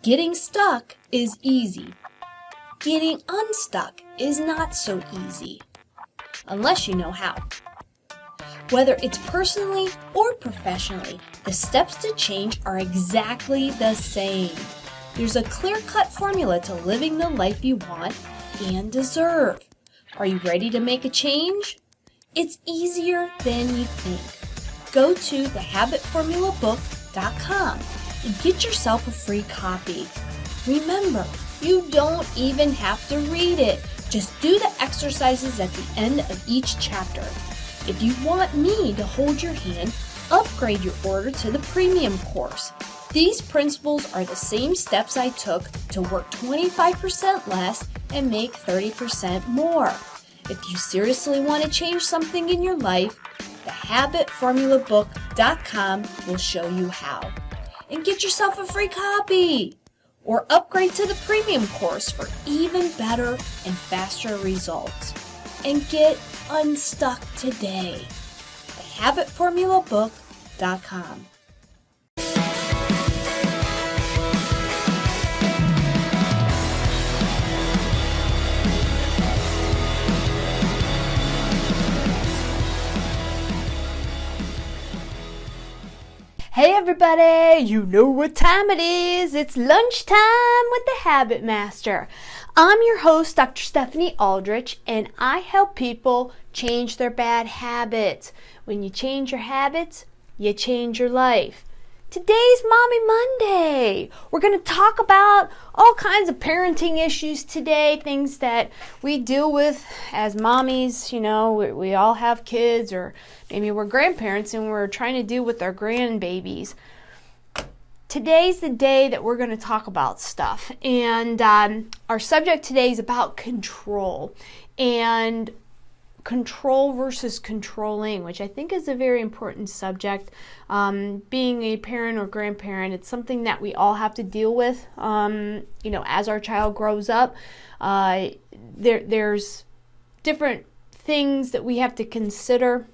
Getting stuck is easy. Getting unstuck is not so easy, unless you know how. Whether it's personally or professionally, the steps to change are exactly the same. There's a clear-cut formula to living the life you want and deserve. Are you ready to make a change? It's easier than you think. Go to thehabitformulabook.com and get yourself a free copy. Remember, you don't even have to read it. Just do the exercises at the end of each chapter. If you want me to hold your hand, upgrade your order to the premium course. These principles are the same steps I took to work 25% less and make 30% more. If you seriously want to change something in your life, thehabitformulabook.com will show you how. And get yourself a free copy or upgrade to the premium course for even better and faster results. And get unstuck today. thehabitformulabook.com. Hey everybody, you know what time it is. It's lunchtime with the Habit Master. I'm your host, Dr. Stephanie Aldrich, and I help people change their bad habits. When you change your habits, you change your life. Today's Mommy Monday. We're going to talk about all kinds of parenting issues today, things that we deal with as mommies. You know, we all have kids, or maybe we're grandparents and we're trying to deal with our grandbabies. Today's the day that we're going to talk about stuff. And our subject today is about control. And control versus controlling, which I think is a very important subject. Being a parent or grandparent, it's something that we all have to deal with, as our child grows up. There's different things that we have to consider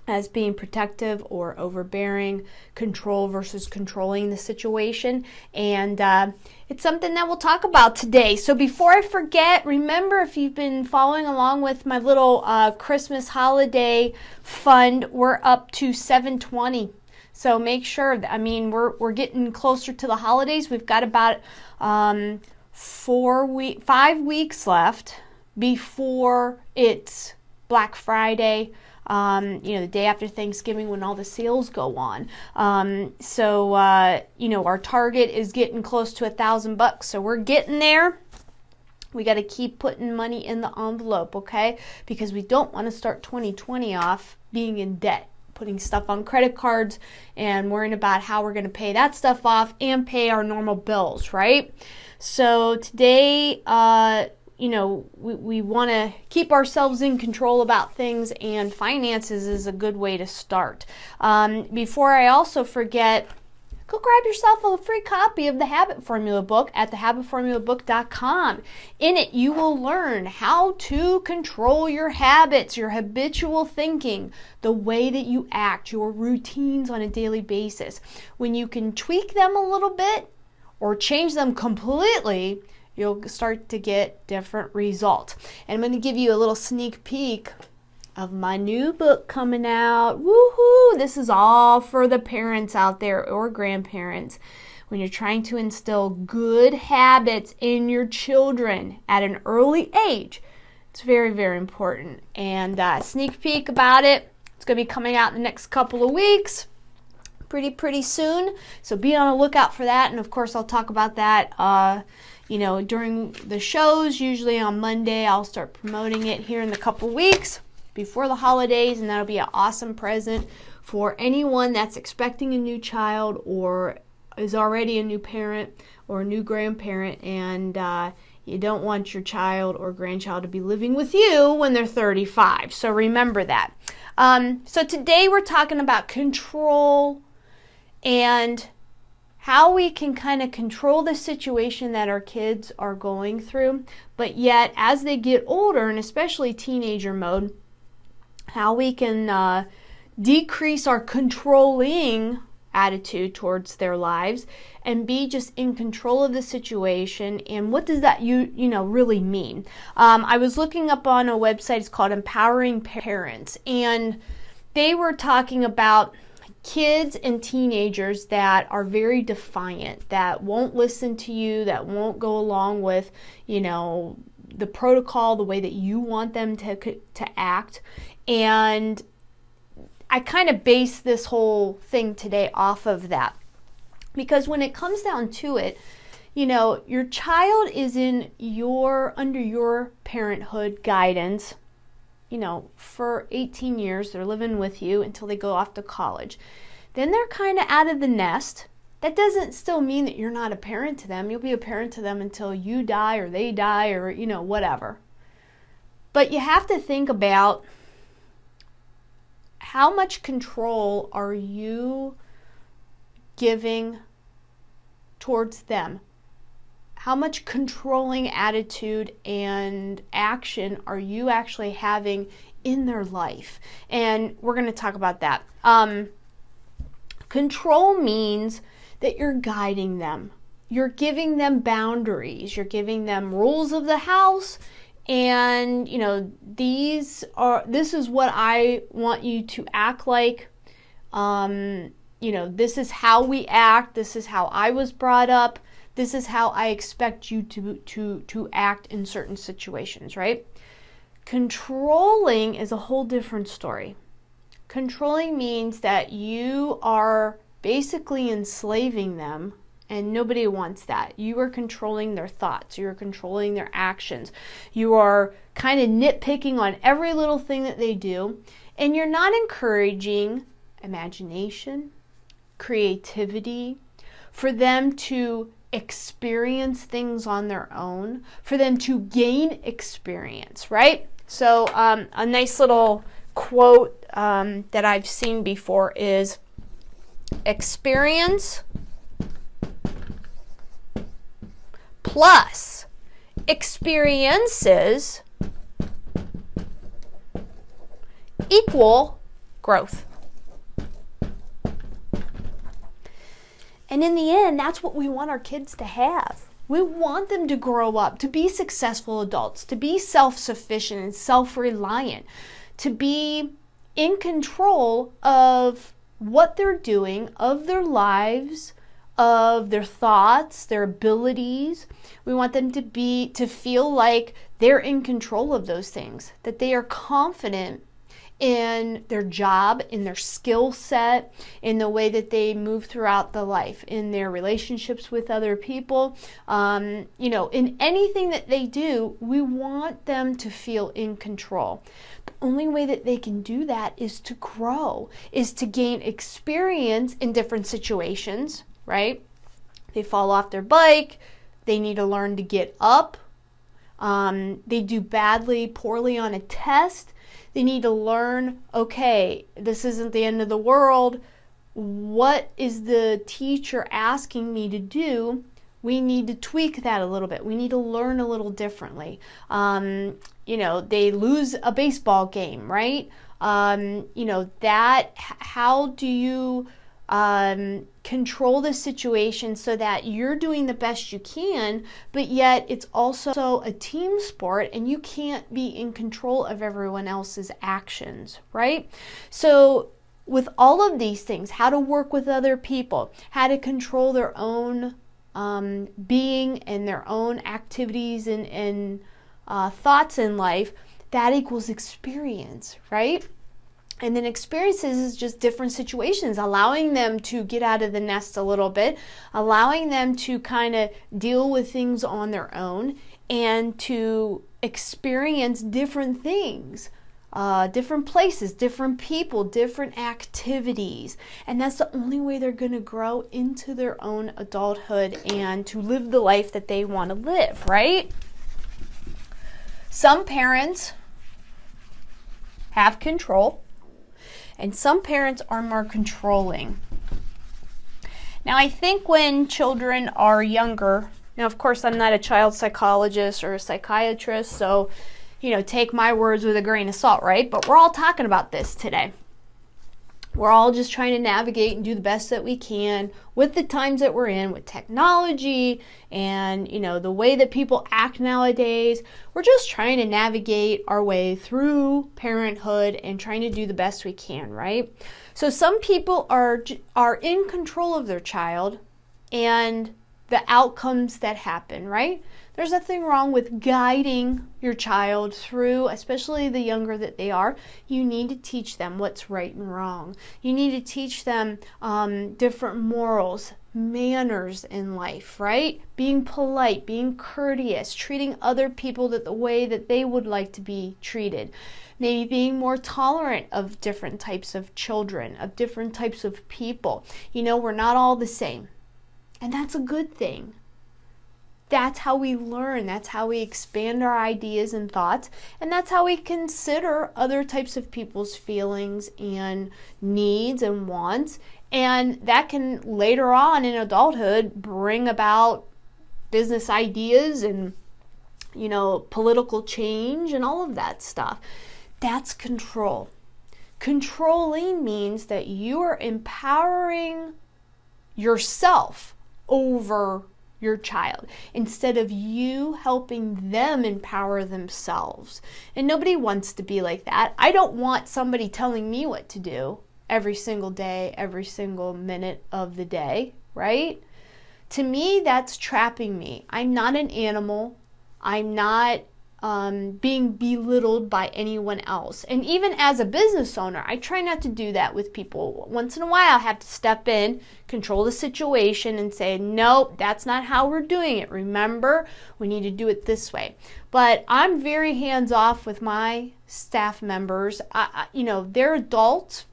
as being protective or overbearing, control versus controlling the situation. And it's something that we'll talk about today. So before I forget, remember, if you've been following along with my little Christmas holiday fund, we're up to $720. So make sure that, we're getting closer to the holidays. We've got about 5 weeks left before it's Black Friday. The day after Thanksgiving, when all the sales go on. Our target is getting close to $1,000, so we're getting there. We got to keep putting money in the envelope, okay? Because we don't want to start 2020 off being in debt, putting stuff on credit cards and worrying about how we're going to pay that stuff off and pay our normal bills, right? So today, we want to keep ourselves in control about things, and finances is a good way to start. Before I also forget, go grab yourself a free copy of the Habit Formula book at thehabitformulabook.com. In it, you will learn how to control your habits, your habitual thinking, the way that you act, your routines on a daily basis. When you can tweak them a little bit or change them completely, you'll start to get different results. And I'm going to give you a little sneak peek of my new book coming out. Woohoo! This is all for the parents out there or grandparents. When you're trying to instill good habits in your children at an early age, it's very, very important. And sneak peek about it. It's going to be coming out in the next couple of weeks. Pretty soon. So be on the lookout for that. And of course, I'll talk about that during the shows. Usually on Monday, I'll start promoting it here in a couple weeks before the holidays, and that'll be an awesome present for anyone that's expecting a new child or is already a new parent or a new grandparent, and you don't want your child or grandchild to be living with you when they're 35. So remember that. So today we're talking about control and how we can kind of control the situation that our kids are going through, but yet as they get older, and especially teenager mode, how we can decrease our controlling attitude towards their lives and be just in control of the situation. And what does that really mean? I was looking up on a website, it's called Empowering Parents, and they were talking about kids and teenagers that are very defiant, that won't listen to you, that won't go along with, the protocol, the way that you want them to act. And I kind of base this whole thing today off of that. Because when it comes down to it, your child is under your parenthood guidance, for 18 years. They're living with you until they go off to college. Then they're kind of out of the nest. That doesn't still mean that you're not a parent to them. You'll be a parent to them until you die or they die or, whatever. But you have to think about how much control are you giving towards them? How much controlling attitude and action are you actually having in their life? And we're going to talk about that. Control means that you're guiding them. You're giving them boundaries. You're giving them rules of the house. And, this is what I want you to act like. This is how we act. This is how I was brought up. This is how I expect you to act in certain situations, right? Controlling is a whole different story. Controlling means that you are basically enslaving them, and nobody wants that. You are controlling their thoughts. You are controlling their actions. You are kind of nitpicking on every little thing that they do, and you're not encouraging imagination, creativity, for them to experience things on their own, for them to gain experience, right? So a nice little quote that I've seen before is, experience plus experiences equal growth. And in the end, that's what we want our kids to have. We want them to grow up, to be successful adults, to be self-sufficient and self-reliant, to be in control of what they're doing, of their lives, of their thoughts, their abilities. We want them to feel like they're in control of those things, that they are confident in their job, in their skill set, in the way that they move throughout the life, in their relationships with other people, in anything that they do. We want them to feel in control. The only way that they can do that is to grow, is to gain experience in different situations, right? They fall off their bike, they need to learn to get up. They do poorly on a test. They need to learn, okay, this isn't the end of the world. What is the teacher asking me to do? We need to tweak that a little bit. We need to learn a little differently. They lose a baseball game, right? How do you control the situation so that you're doing the best you can, but yet it's also a team sport and you can't be in control of everyone else's actions, right? So with all of these things, how to work with other people, how to control their own being and their own activities and thoughts in life, that equals experience, right? And then experiences is just different situations, allowing them to get out of the nest a little bit, allowing them to kind of deal with things on their own and to experience different things, different places, different people, different activities. And that's the only way they're going to grow into their own adulthood and to live the life that they want to live, right? Some parents have control, and some parents are more controlling. Now, I think when children are younger, now, of course, I'm not a child psychologist or a psychiatrist, so, take my words with a grain of salt, right? But we're all talking about this today. We're all just trying to navigate and do the best that we can with the times that we're in, with technology and, the way that people act nowadays. We're just trying to navigate our way through parenthood and trying to do the best we can, right? So some people are in control of their child and the outcomes that happen, right? There's nothing wrong with guiding your child through, especially the younger that they are. You need to teach them what's right and wrong. You need to teach them different morals, manners in life, right? Being polite, being courteous, treating other people the way that they would like to be treated. Maybe being more tolerant of different types of children, of different types of people. We're not all the same. And that's a good thing. That's how we learn. That's how we expand our ideas and thoughts. And that's how we consider other types of people's feelings and needs and wants. And that can later on in adulthood bring about business ideas and, political change and all of that stuff. That's control. Controlling means that you are empowering yourself over your child instead of you helping them empower themselves. And nobody wants to be like that. I don't want somebody telling me what to do every single day, every single minute of the day, right? To me, that's trapping me. I'm not an animal. I'm not being belittled by anyone else. And even as a business owner, I try not to do that with people. Once in a while, I have to step in, control the situation, and say, nope, that's not how we're doing it. Remember, we need to do it this way. But I'm very hands-off with my staff members. They're adults.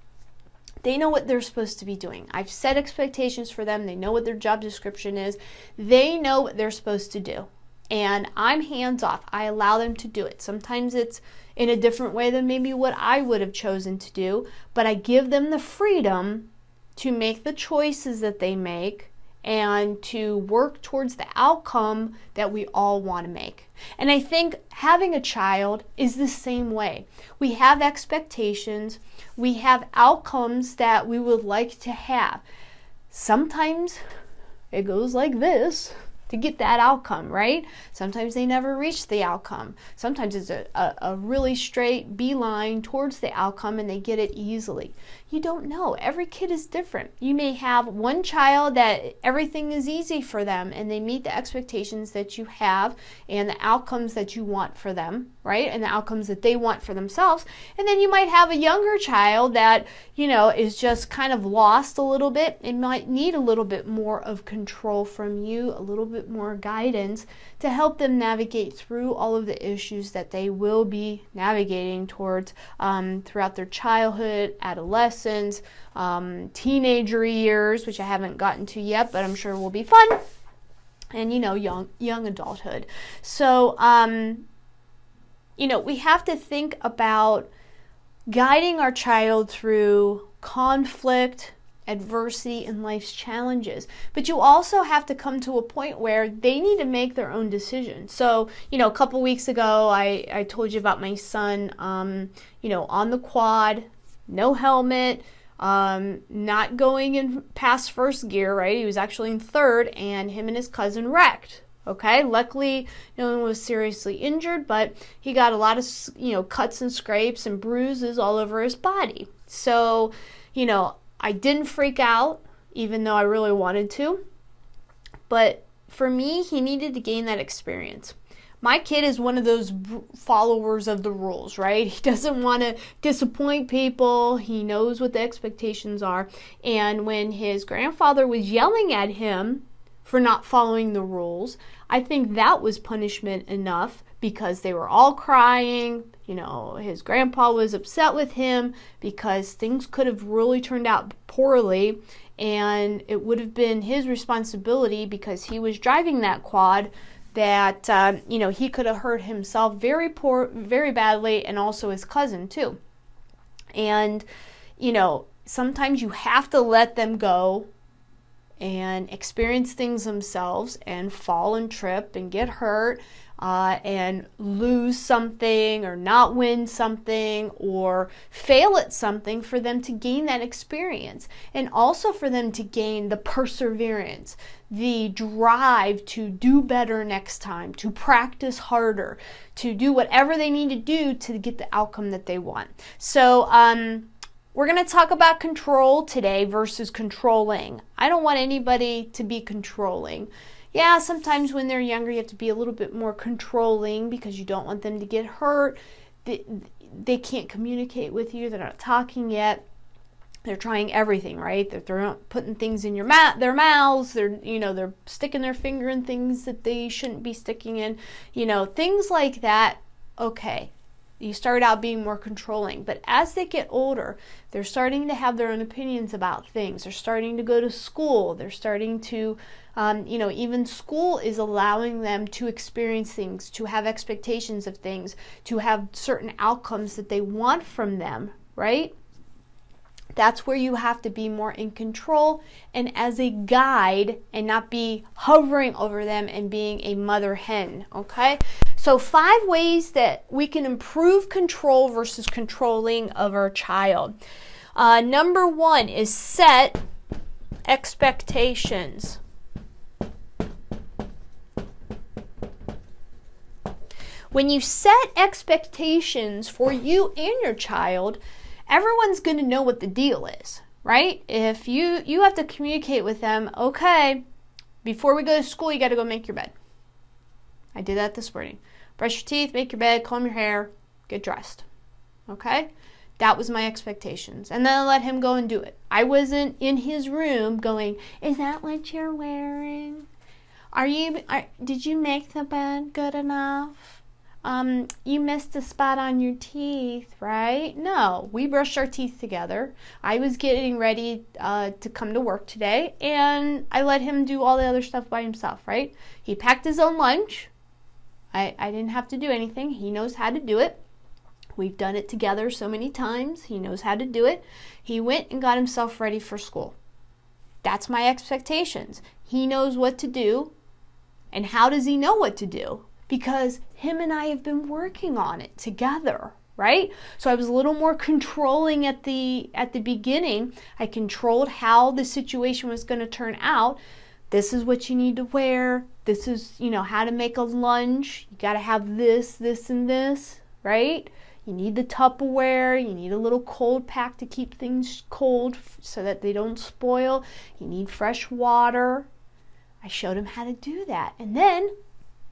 They know what they're supposed to be doing. I've set expectations for them. They know what their job description is. They know what they're supposed to do. And I'm hands off. I allow them to do it. Sometimes it's in a different way than maybe what I would have chosen to do, but I give them the freedom to make the choices that they make and to work towards the outcome that we all want to make. And I think having a child is the same way. We have expectations. We have outcomes that we would like to have. Sometimes it goes like this to get that outcome, right? Sometimes they never reach the outcome. Sometimes it's a really straight beeline towards the outcome and they get it easily. You don't know. Every kid is different. You may have one child that everything is easy for them and they meet the expectations that you have and the outcomes that you want for them, right? And the outcomes that they want for themselves. And then you might have a younger child that, is just kind of lost a little bit. It might need a little bit more of control from you, a little bit more guidance to help them navigate through all of the issues that they will be navigating towards throughout their childhood, adolescence, teenager years, which I haven't gotten to yet, but I'm sure will be fun, and young adulthood. So we have to think about guiding our child through conflict, adversity, and life's challenges. But you also have to come to a point where they need to make their own decisions. So, a couple weeks ago, I told you about my son, on the quad, no helmet, not going in past first gear, right? He was actually in third, and him and his cousin wrecked. Okay, luckily no one was seriously injured, but he got a lot of, cuts and scrapes and bruises all over his body. So, I didn't freak out, even though I really wanted to. But for me, he needed to gain that experience. My kid is one of those followers of the rules, right? He doesn't want to disappoint people. He knows what the expectations are. And when his grandfather was yelling at him for not following the rules, I think that was punishment enough because they were all crying. His grandpa was upset with him because things could have really turned out poorly, and it would have been his responsibility because he was driving that quad that, he could have hurt himself very badly, and also his cousin too. And, sometimes you have to let them go and experience things themselves and fall and trip and get hurt and lose something or not win something or fail at something, for them to gain that experience, and also for them to gain the perseverance, the drive to do better next time, to practice harder, to do whatever they need to do to get the outcome that they want. So we're going to talk about control today versus controlling. I don't want anybody to be controlling. Yeah, sometimes when they're younger, you have to be a little bit more controlling because you don't want them to get hurt. They can't communicate with you. They're not talking yet. They're trying everything, right? They're putting things in their mouths. They're sticking their finger in things that they shouldn't be sticking in. Things like that. Okay. You start out being more controlling, but as they get older, they're starting to have their own opinions about things. They're starting to go to school. They're starting to, even school is allowing them to experience things, to have expectations of things, to have certain outcomes that they want from them, right? That's where you have to be more in control and as a guide, and not be hovering over them and being a mother hen, okay? So 5 ways that we can improve control versus controlling of our child. Number 1 is set expectations. When you set expectations for you and your child, everyone's going to know what the deal is, right? If you have to communicate with them, okay, before we go to school, you got to go make your bed. I did that this morning. Brush your teeth, make your bed, comb your hair, get dressed. Okay? That was my expectations. And then I let him go and do it. I wasn't in his room going, is that what you're wearing? Did you make the bed good enough? You missed a spot on your teeth, right? No, we brushed our teeth together. I was getting ready to come to work today, and I let him do all the other stuff by himself, right? He packed his own lunch. I didn't have to do anything. He knows how to do it. We've done it together so many times. He knows how to do it. He went and got himself ready for school. That's my expectations. He knows what to do. And how does he know what to do? Because him and I have been working on it together, right? So I was a little more controlling at the beginning. I controlled how the situation was going to turn out. This is what you need to wear. This is, how to make a lunch. You got to have this, this, and this, right? You need the Tupperware. You need a little cold pack to keep things cold so that they don't spoil. You need fresh water. I showed him how to do that. And then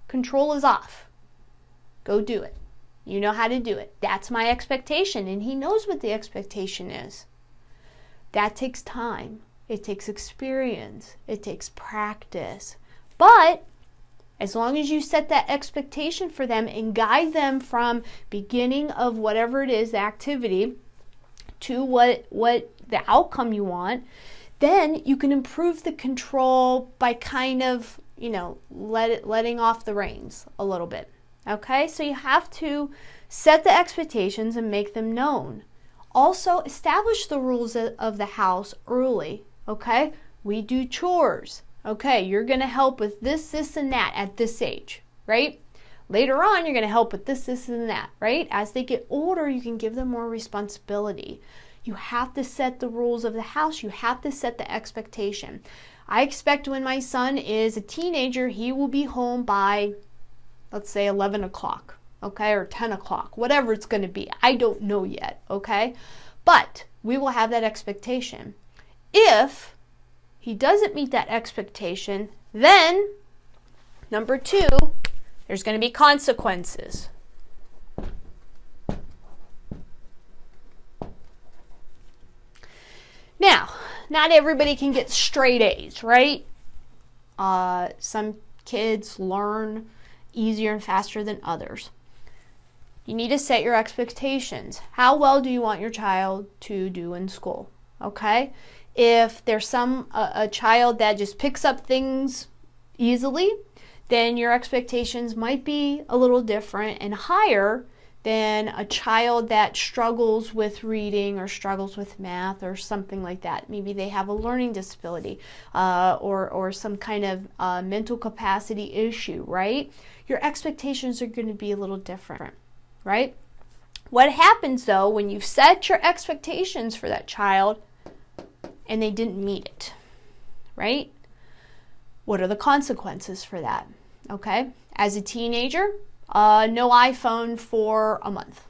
control is off. Go do it. You know how to do it. That's my expectation. And he knows what the expectation is. That takes time. It takes experience. It takes practice. But as long as you set that expectation for them and guide them from beginning of whatever it is, the activity, to what the outcome you want, then you can improve the control by kind of, letting off the reins a little bit. Okay? So you have to set the expectations and make them known. Also, establish the rules of the house early. Okay? We do chores. Okay, you're going to help with this, this, and that at this age, right? Later on, you're going to help with this, this, and that, right? As they get older, you can give them more responsibility. You have to set the rules of the house. You have to set the expectation. I expect when my son is a teenager, he will be home by, let's say, 11 o'clock, okay, or 10 o'clock, whatever it's going to be. I don't know yet, okay? But we will have that expectation. If he doesn't meet that expectation, then, number 2, there's going to be consequences. Now, not everybody can get straight A's, right? Some kids learn easier and faster than others. You need to set your expectations. How well do you want your child to do in school? Okay? If there's a child that just picks up things easily, then your expectations might be a little different and higher than a child that struggles with reading or struggles with math or something like that. Maybe they have a learning disability or some kind of mental capacity issue, right? Your expectations are going to be a little different, right? What happens though when you set your expectations for that child and they didn't meet it, right? What are the consequences for that? Okay, as a teenager, no iPhone for a month,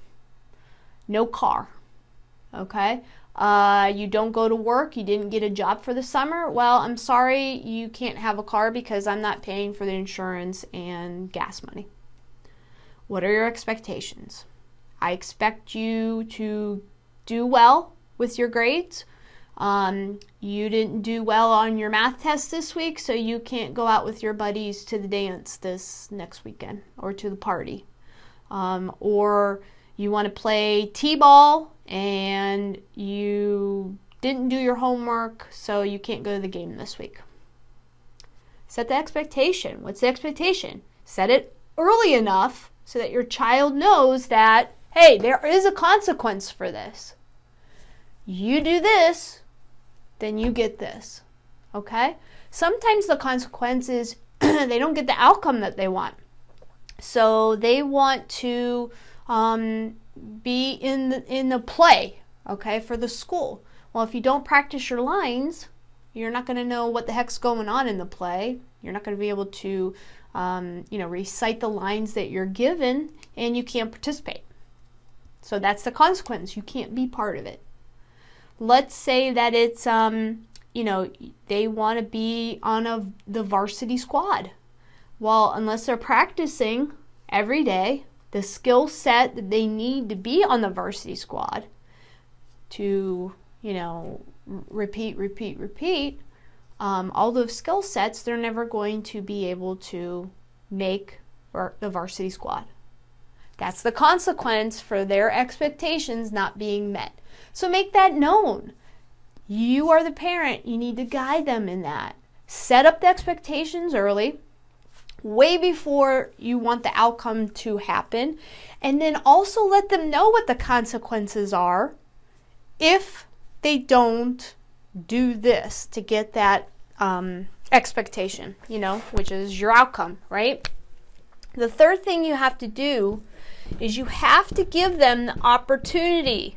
no car, okay? You don't go to work, you didn't get a job for the summer, well, I'm sorry, you can't have a car because I'm not paying for the insurance and gas money. What are your expectations? I expect you to do well with your grades. You didn't do well on your math test this week, so you can't go out with your buddies to the dance this next weekend or to the party. Or you want to play t-ball and you didn't do your homework, so you can't go to the game this week. Set the expectation. What's the expectation? Set it early enough so that your child knows that, hey, there is a consequence for this. You do this, then you get this, okay? Sometimes the consequence is they don't get the outcome that they want. So they want to be in the play, okay, for the school. Well, if you don't practice your lines, you're not going to know what the heck's going on in the play. You're not going to be able to, recite the lines that you're given, and you can't participate. So that's the consequence. You can't be part of it. Let's say that it's, they want to be on the varsity squad. Well, unless they're practicing every day the skill set that they need to be on the varsity squad to, repeat, all those skill sets, they're never going to be able to make the varsity squad. That's the consequence for their expectations not being met. So make that known. You are the parent. You need to guide them in that. Set up the expectations early, way before you want the outcome to happen. And then also let them know what the consequences are if they don't do this to get that expectation, which is your outcome, right? The third thing you have to do is you have to give them the opportunity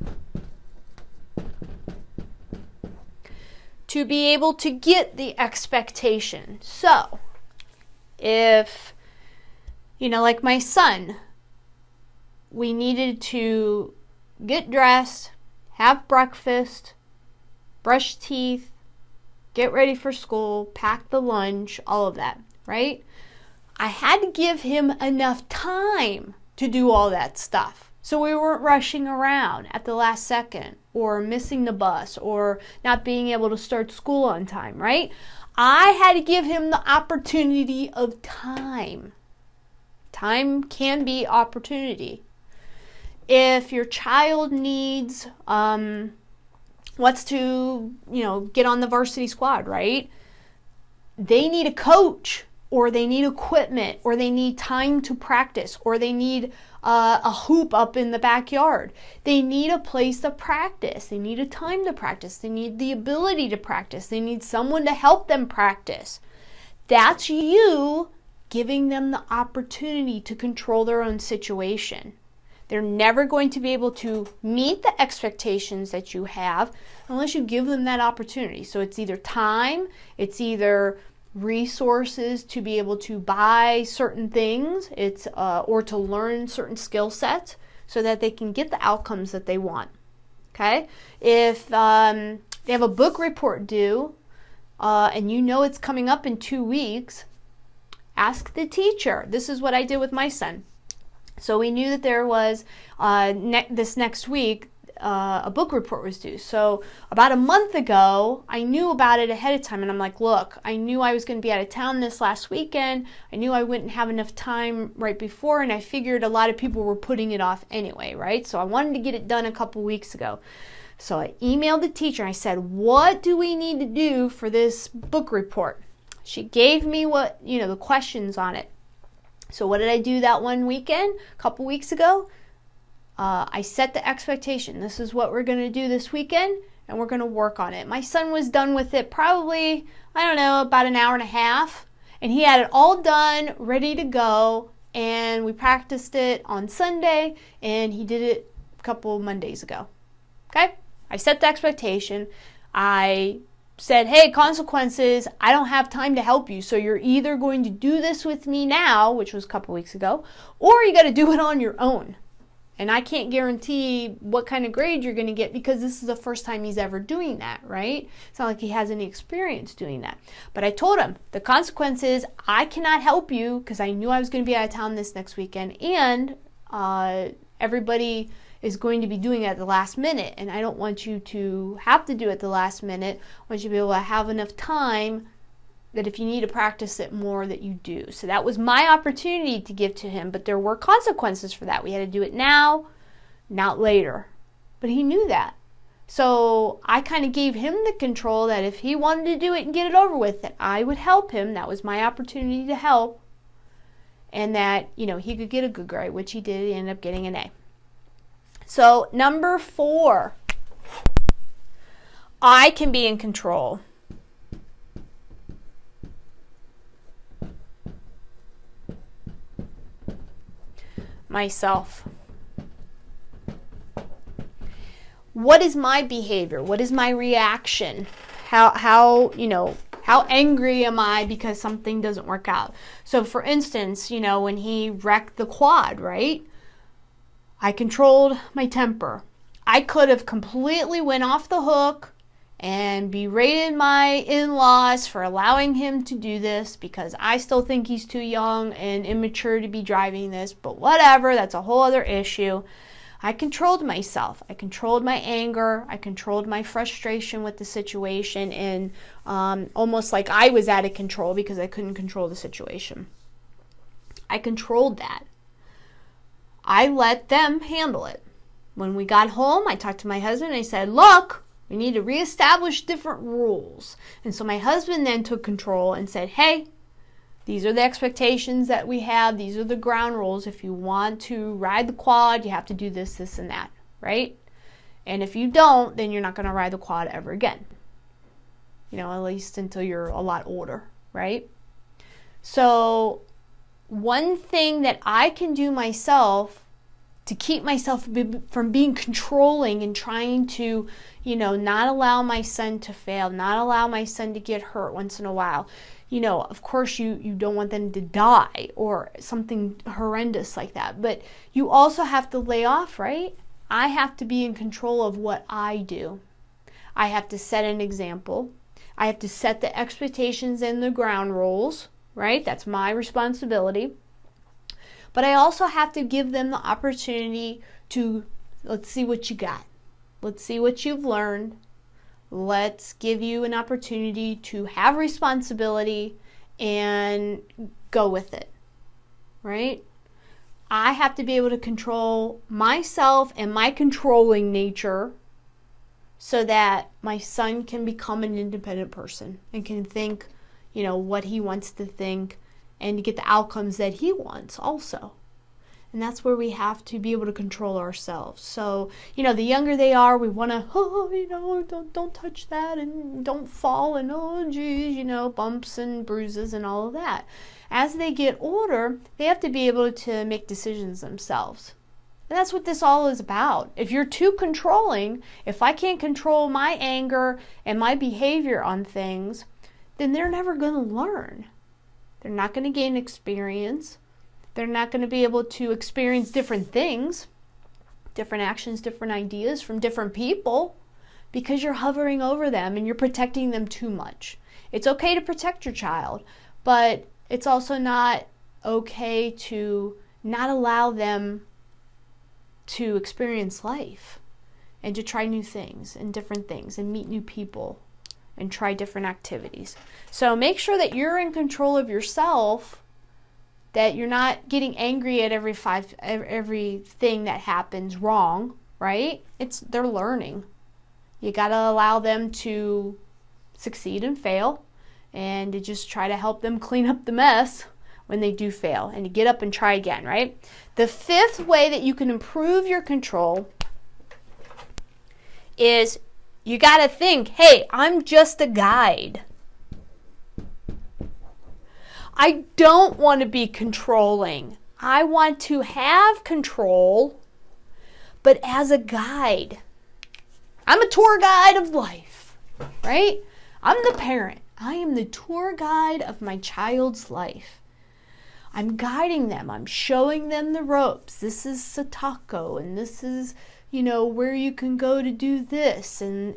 to be able to get the expectation. So, if, like my son, we needed to get dressed, have breakfast, brush teeth, get ready for school, pack the lunch, all of that, right? I had to give him enough time to do all that stuff. So we weren't rushing around at the last second or missing the bus or not being able to start school on time, right? I had to give him the opportunity of time. Time can be opportunity. If your child needs, wants to, get on the varsity squad, right? They need a coach, or they need equipment, or they need time to practice, or they need a hoop up in the backyard. They need a place to practice. They need a time to practice. They need the ability to practice. They need someone to help them practice. That's you giving them the opportunity to control their own situation. They're never going to be able to meet the expectations that you have unless you give them that opportunity. So it's either time, it's either resources to be able to buy certain things, it's or to learn certain skill sets so that they can get the outcomes that they want. Okay, if they have a book report due and it's coming up in 2 weeks, ask the teacher. This is what I did with my son. So we knew that there was this next week a book report was due. So about a month ago, I knew about it ahead of time, and I'm like, look, I knew I was going to be out of town this last weekend. I knew I wouldn't have enough time right before, and I figured a lot of people were putting it off anyway, right? So I wanted to get it done a couple weeks ago. So I emailed the teacher. I said, what do we need to do for this book report? She gave me the questions on it. So what did I do that one weekend, a couple weeks ago? I set the expectation. This is what we're going to do this weekend, and we're going to work on it. My son was done with it probably, I don't know, about an hour and a half, and he had it all done, ready to go, and we practiced it on Sunday, and he did it a couple Mondays ago. Okay? I set the expectation. I said, hey, consequences, I don't have time to help you, so you're either going to do this with me now, which was a couple weeks ago, or you got to do it on your own. And I can't guarantee what kind of grade you're going to get because this is the first time he's ever doing that, right? It's not like he has any experience doing that. But I told him, the consequences, I cannot help you because I knew I was going to be out of town this next weekend, and everybody is going to be doing it at the last minute, and I don't want you to have to do it at the last minute. I want you to be able to have enough time that if you need to practice it more, that you do. So that was my opportunity to give to him, but there were consequences for that. We had to do it now, not later. But he knew that. So I kind of gave him the control that if he wanted to do it and get it over with, that I would help him. That was my opportunity to help. And that, he could get a good grade, which he did. He ended up getting an A. So number 4, I can be in control. Myself. What is my behavior? What is my reaction? How angry am I because something doesn't work out? So for instance, when he wrecked the quad, right? I controlled my temper. I could have completely went off the hook and berated my in-laws for allowing him to do this because I still think he's too young and immature to be driving this, but whatever, that's a whole other issue. I controlled myself. I controlled my anger. I controlled my frustration with the situation, and almost like I was out of control because I couldn't control the situation. I controlled that. I let them handle it. When we got home, I talked to my husband and I said, look, we need to reestablish different rules. And so my husband then took control and said, hey, these are the expectations that we have. These are the ground rules. If you want to ride the quad, you have to do this, this, and that, right? And if you don't, then you're not going to ride the quad ever again. At least until you're a lot older, right? So one thing that I can do myself to keep myself from being controlling and trying to, not allow my son to fail, not allow my son to get hurt once in a while. Of course you don't want them to die or something horrendous like that, but you also have to lay off, right? I have to be in control of what I do. I have to set an example. I have to set the expectations and the ground rules, right? That's my responsibility. But I also have to give them the opportunity to, let's see what you got. Let's see what you've learned. Let's give you an opportunity to have responsibility and go with it, right? I have to be able to control myself and my controlling nature so that my son can become an independent person and can think, what he wants to think and to get the outcomes that he wants also. And that's where we have to be able to control ourselves. So, the younger they are, we want to, don't touch that and don't fall and, bumps and bruises and all of that. As they get older, they have to be able to make decisions themselves. And that's what this all is about. If you're too controlling, if I can't control my anger and my behavior on things, then they're never going to learn. They're not going to gain experience. They're not going to be able to experience different things, different actions, different ideas from different people because you're hovering over them and you're protecting them too much. It's okay to protect your child, but it's also not okay to not allow them to experience life and to try new things and different things and meet new people and try different activities. So make sure that you're in control of yourself, that you're not getting angry at everything that happens wrong, right? They're learning. You got to allow them to succeed and fail and to just try to help them clean up the mess when they do fail, and you get up and try again, right? The fifth way that you can improve your control is you got to think, hey, I'm just a guide. I don't want to be controlling. I want to have control, but as a guide. I'm a tour guide of life, right? I'm the parent. I am the tour guide of my child's life. I'm guiding them. I'm showing them the ropes. This is Satako, and this is, where you can go to do this. And,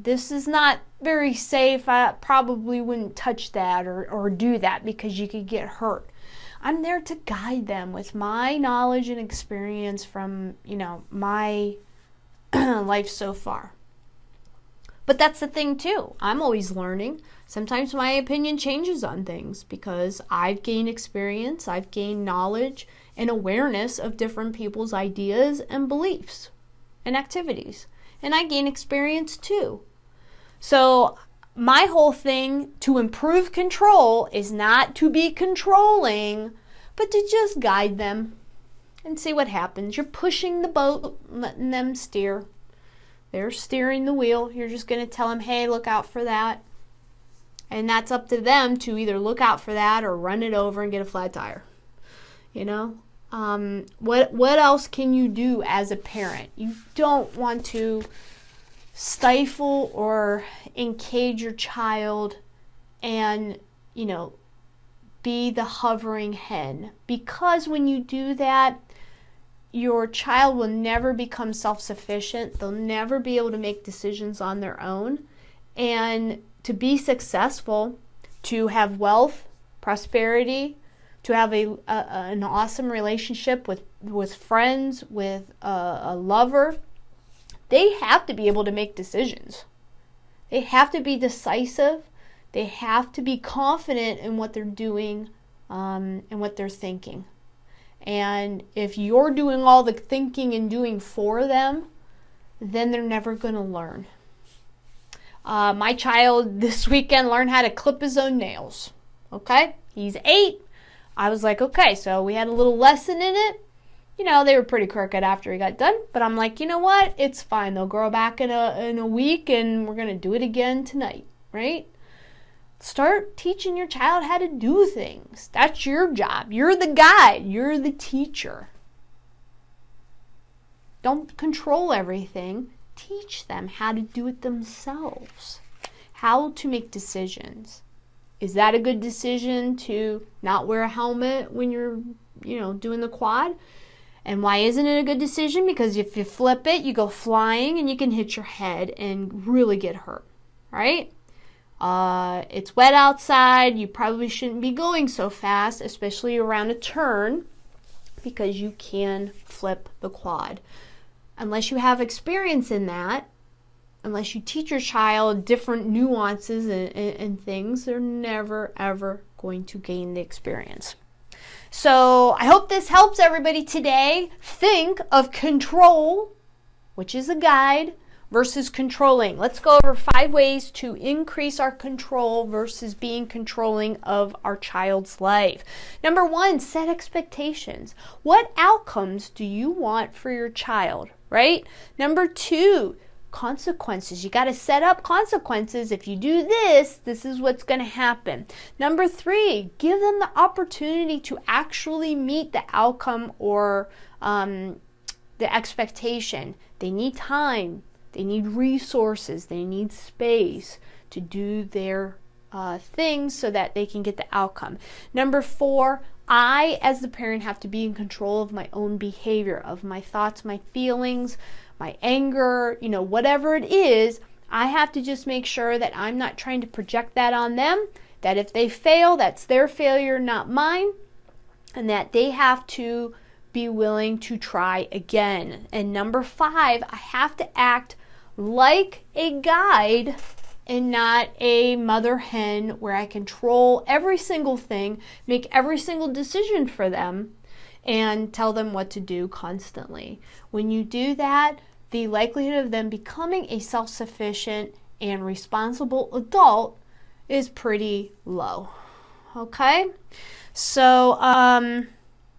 this is not very safe. I probably wouldn't touch that or do that because you could get hurt. I'm there to guide them with my knowledge and experience from, my life so far. But that's the thing too. I'm always learning. Sometimes my opinion changes on things because I've gained experience, I've gained knowledge and awareness of different people's ideas and beliefs and activities. And I gain experience too. So my whole thing to improve control is not to be controlling, but to just guide them and see what happens. You're pushing the boat, letting them steer. They're steering the wheel. You're just going to tell them, hey, look out for that. And that's up to them to either look out for that or run it over and get a flat tire. What else can you do as a parent? You don't want to stifle or encage your child and, be the hovering hen. Because when you do that, your child will never become self-sufficient. They'll never be able to make decisions on their own. And to be successful, to have wealth, prosperity, to have an awesome relationship with friends, with a lover, they have to be able to make decisions. They have to be decisive. They have to be confident in what they're doing and what they're thinking. And if you're doing all the thinking and doing for them, then they're never going to learn. My child this weekend learned how to clip his own nails. Okay? He's 8. I was like, okay, so we had a little lesson in it. They were pretty crooked after he got done. But I'm like, you know what? It's fine. They'll grow back in a week and we're going to do it again tonight. Right? Start teaching your child how to do things. That's your job. You're the guide. You're the teacher. Don't control everything. Teach them how to do it themselves. How to make decisions. Is that a good decision to not wear a helmet when you're, doing the quad? And why isn't it a good decision? Because if you flip it, you go flying and you can hit your head and really get hurt, right? It's wet outside. You probably shouldn't be going so fast, especially around a turn, because you can flip the quad. Unless you have experience in that, unless you teach your child different nuances and things, they're never, ever going to gain the experience. So I hope this helps everybody today. Think of control, which is a guide, versus controlling. Let's go over 5 ways to increase our control versus being controlling of our child's life. Number 1, set expectations. What outcomes do you want for your child, right? Number 2, consequences. You got to set up consequences. If you do this, this is what's going to happen. Number 3, give them the opportunity to actually meet the outcome or the expectation. They need time. They need resources. They need space to do their things so that they can get the outcome. Number 4, I, as the parent, have to be in control of my own behavior, of my thoughts, my feelings, my anger, whatever it is. I have to just make sure that I'm not trying to project that on them, that if they fail, that's their failure, not mine, and that they have to be willing to try again. And number 5, I have to act like a guide and not a mother hen where I control every single thing, make every single decision for them, and tell them what to do constantly. When you do that, the likelihood of them becoming a self-sufficient and responsible adult is pretty low. Okay? So,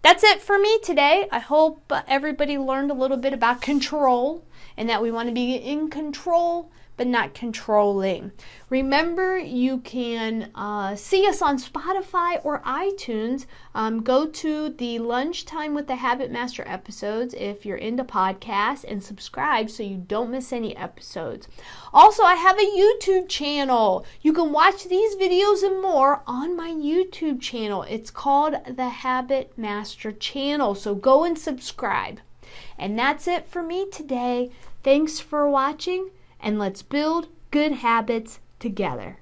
that's it for me today. I hope everybody learned a little bit about control and that we want to be in control but not controlling. Remember, you can see us on Spotify or iTunes. Go to the Lunchtime with the Habit Master episodes if you're into podcasts, and subscribe so you don't miss any episodes. Also, I have a YouTube channel. You can watch these videos and more on my YouTube channel. It's called the Habit Master channel, so go and subscribe. And that's it for me today. Thanks for watching, and let's build good habits together.